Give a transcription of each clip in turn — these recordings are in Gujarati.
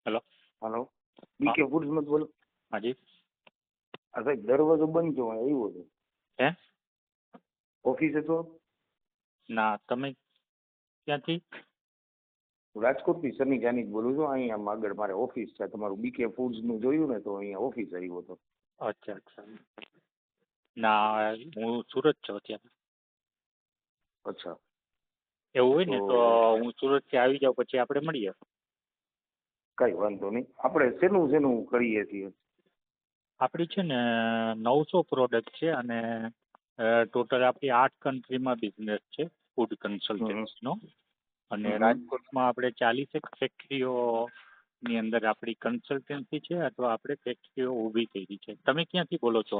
હેલો. હલો, બીકે ફૂડ્સ માંથી બોલો? હાજી. હા સાહેબ, દરવાજો બંધ છે, હું આવ્યો છું. હે? ઓફિસે તો ના, તમે ક્યાંથી? રાજકોટથી સની જાની બોલું છું. અહીંયા આગળ મારે ઓફિસ છે. તમારું બીકે ફૂડ્સ નું જોયું ને, તો અહીંયા ઓફિસ આવ્યો હતો. અચ્છા અચ્છા. ના, હું સુરત છું અત્યારે. અચ્છા, એવું હોય ને તો તો હું સુરતથી આવી જાઉં, પછી આપણે મળીએ. કઈ વાંધો નહીં. આપણે શેનું શેનું કરીએ છીએ? આપણી છે ને 900 પ્રોડક્ટ છે અને ટોટલ આપણી 8 કન્ટ્રીમાં બિઝનેસ છે ફૂડ હમ કન્સલ્ટન્સીનો. અને હમ રાજકોટમાં આપણે 40 ફેક્ટરીઓની અંદર આપણી કન્સલ્ટન્સી છે, અથવા આપણે ફેક્ટરીઓ ઊભી કરી છે. તમે ક્યાંથી બોલો છો?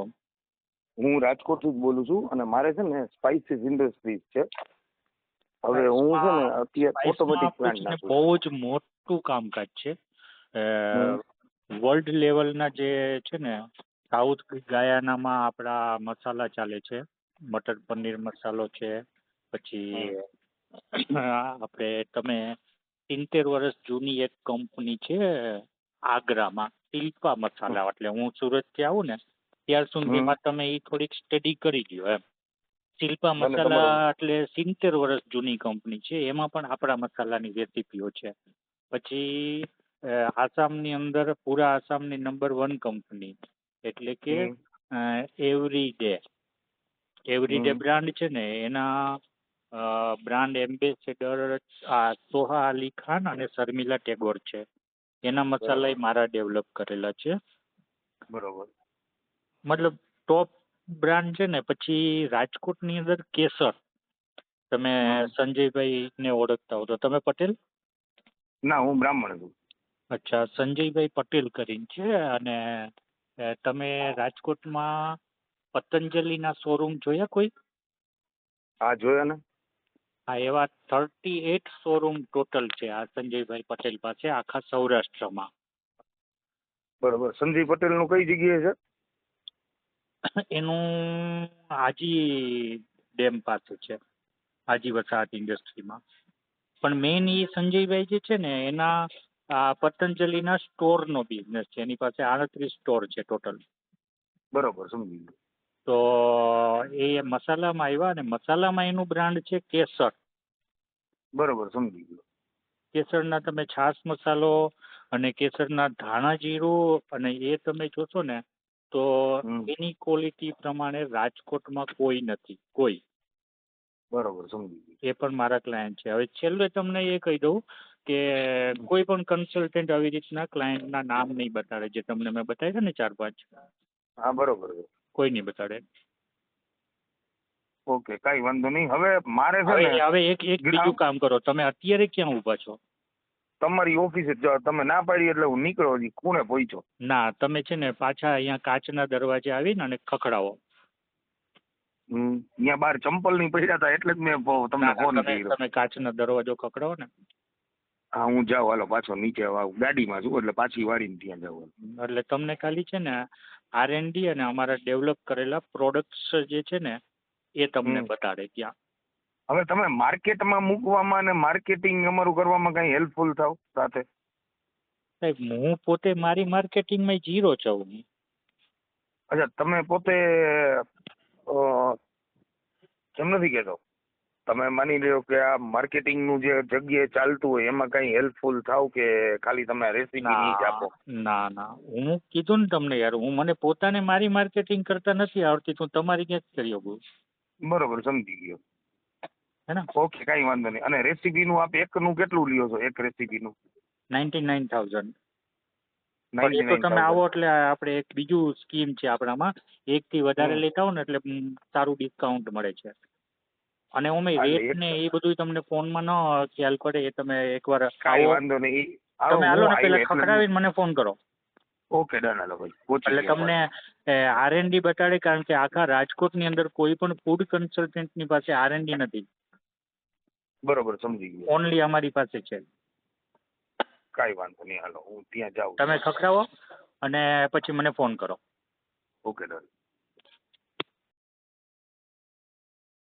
હું રાજકોટથી જ બોલું છું અને મારે છે ને સ્પાઇસીસ ઇન્ડસ્ટ્રીઝ છે. હવે હું છે ને અત્યારે ઓટોમેટિક પ્લાન્ટ સ્પાઇસમાં નાખું છું. બહુ જ મોટું કામકાજ છે. હમ વર્લ્ડ લેવલના જે છે ને, સાઉથ ગાયાનામાં આપણા મસાલા ચાલે છે. મટર પનીર મસાલો છે. પછી હમ આપણે તમે 70 વર્ષ જૂની એક કંપની છે આગ્રામાં, શિલ્પા મસાલા. એટલે હું સુરતથી આવું ને ત્યાર હમ સુધીમાં તમે એ થોડીક સ્ટડી કરી લ્યો એમ. શિલ્પા અને તમારો મસાલા એટલે 70 વર્ષ જૂની કંપની છે. એમાં પણ આપણા મસાલાની રેસીપીઓ છે. પછી આસામની અંદર પૂરા આસામની નંબર 1 કંપની એટલે કે હમ એવરીડે હમ બ્રાન્ડ છે ને, એના બ્રાન્ડ એમ્બેસેડર સોહા અલી ખાન અને શર્મિલા ટેગોર છે. એના મસાલા બરાબર મારા ડેવલપ કરેલા છે. બરોબર. મતલબ ટોપ બ્રાન્ડ છે ને. પછી રાજકોટની અંદર કેસર, તમે હમ સંજયભાઈ ને ઓળખતા હો તો તમે પટેલ? ના, હું બ્રાહ્મણ છું. અચ્છા, સંજયભાઈ પટેલ કરીને છે. અને તમે રાજકોટમાં પતંજલિના શોરૂમ જોયા કોઈ? હા, જોયા ને. હા, એવા 38 શોરૂમ ટોટલ છે આ સંજયભાઈ પટેલ પાસે આખા સૌરાષ્ટ્રમાં. બરોબર. સંજય પટેલ નું કઈ જગ્યાએ છે? એનું હાજી ડેમ પાસે છે, હાજી વસાહત ઇન્ડસ્ટ્રીમાં. પણ મેઇન એ સંજયભાઈ જે છે ને, એના પતંજલિના સ્ટોરનો બિઝનેસ છે. એની પાસે 38 સ્ટોર છે ટોટલ. બરોબર, સમજી ગયો. તો એ મસાલામાં આવ્યા, અને મસાલામાં એનું બ્રાન્ડ છે કેસર. બરોબર, સમજી ગયો. કેસરના તમે છાશ મસાલો અને કેસરના ધાણા જીરું, અને એ તમે જોશો ને તો હમ એની ક્વોલિટી પ્રમાણે રાજકોટમાં કોઈ નથી, કોઈ. બરોબર, સમજી ગયો. એ પણ મારા ક્લાયન્ટ છે. હવે છેલ્લે તમને એ કહી દઉં કે કોઈ પણ કન્સલ્ટન્ટ આવી રીતના ક્લાયન્ટના નામ નહીં બતાડે. જે તમને મેં બતાવ્યા ને 4-5, હા, બરોબર. કોઈ નહીં બતાડે. ઓકે, કઈ વાંધો નહીં. હવે મારે છે હવે ને હવે એક બીજું કામ કરો. તમે અત્યારે ક્યાં ઊભા છો? તમારી ઓફિસે તમે ના પાડી એટલે હું નીકળો, હજી ખૂણે પહોંચ્યો. ના, તમે છે ને પાછા અહીંયા કાચના દરવાજે આવીને અને ખખડાવો. ત્યાં બહાર ચંપલ નહીં પડ્યા હતા એટલે જ મેં તમને ના, ફોન તમે કર્યો. તમે કાચનો દરવાજો ખખડાવો ને. હા, હું જાઉં, હાલો પાછો નીચે આવું, ગાડીમાં છું એટલે પાછી વાળીને ત્યાં જાઉં. એટલે તમને ખાલી છે ને R&D અને અમારા ડેવલપ કરેલા પ્રોડક્ટ્સ જે છે ને એ તમને બતાડે ત્યાં. હવે તમે માર્કેટમાં મૂકવામાં અને માર્કેટિંગ અમારું કરવામાં કઈ હેલ્પફુલ થાવ સાથે? સાહેબ, હું પોતે મારી માર્કેટિંગમાં ઝીરો છું. અચ્છા, તમે પોતે કેમ નથી કહેતો? તમે માની લ્યો કે આ માર્કેટિંગનું જે જગ્યાએ ચાલતું હોય એમાં કઈ હેલ્પફુલ થાવ, કે ખાલી તમે રેસીપી ની જ આપો? ના ના, હું કીધું ને તમને યાર, હું મને પોતાને મારી માર્કેટિંગ કરતા નથી આવડતી, તો તમારી ક્યાંથી કરી શકું? બરોબર, સમજી ગયો. હે ને? ઓકે, કઈ વાંધો નહીં. અને રેસીપીનું આપ એકનું કેટલું લ્યો છો? એક રેસીપીનું 99,000. પણ એ તો તમે 99,000. આવો એટલે આપણે એક બીજું સ્કીમ છે આપણામાં. 1 થી વધારે લેતા હો ને એટલે સારું ડિસ્કાઉન્ટ મળે છે. અને અમે એટલે રેટ એક ને એ બધું તમને ફોનમાં ન ખ્યાલ પડે, એ તમે એકવાર કઈ આવો. વાંધો નહીં. તમે હાલો હું ને આવ્યો પેલા એટલે ખખડાવીને મને ફોન કરો. Okay, done. હાલો ભાઈ, પહોંચી એટલે ગયા તમને પાછા. R&D બતાડે, કારણ કે આખા રાજકોટની અંદર કોઈ પણ ફૂડ કન્સલ્ટન્ટની પાસે R&D નથી. બરોબર, સમજી ગયો. ઓનલી અમારી પાસે છે. કઈ વાંધો નહીં, હાલો હું ત્યાં જાઉં તમે છું. ખખડાવો અને પછી મને ફોન કરો. Okay, done.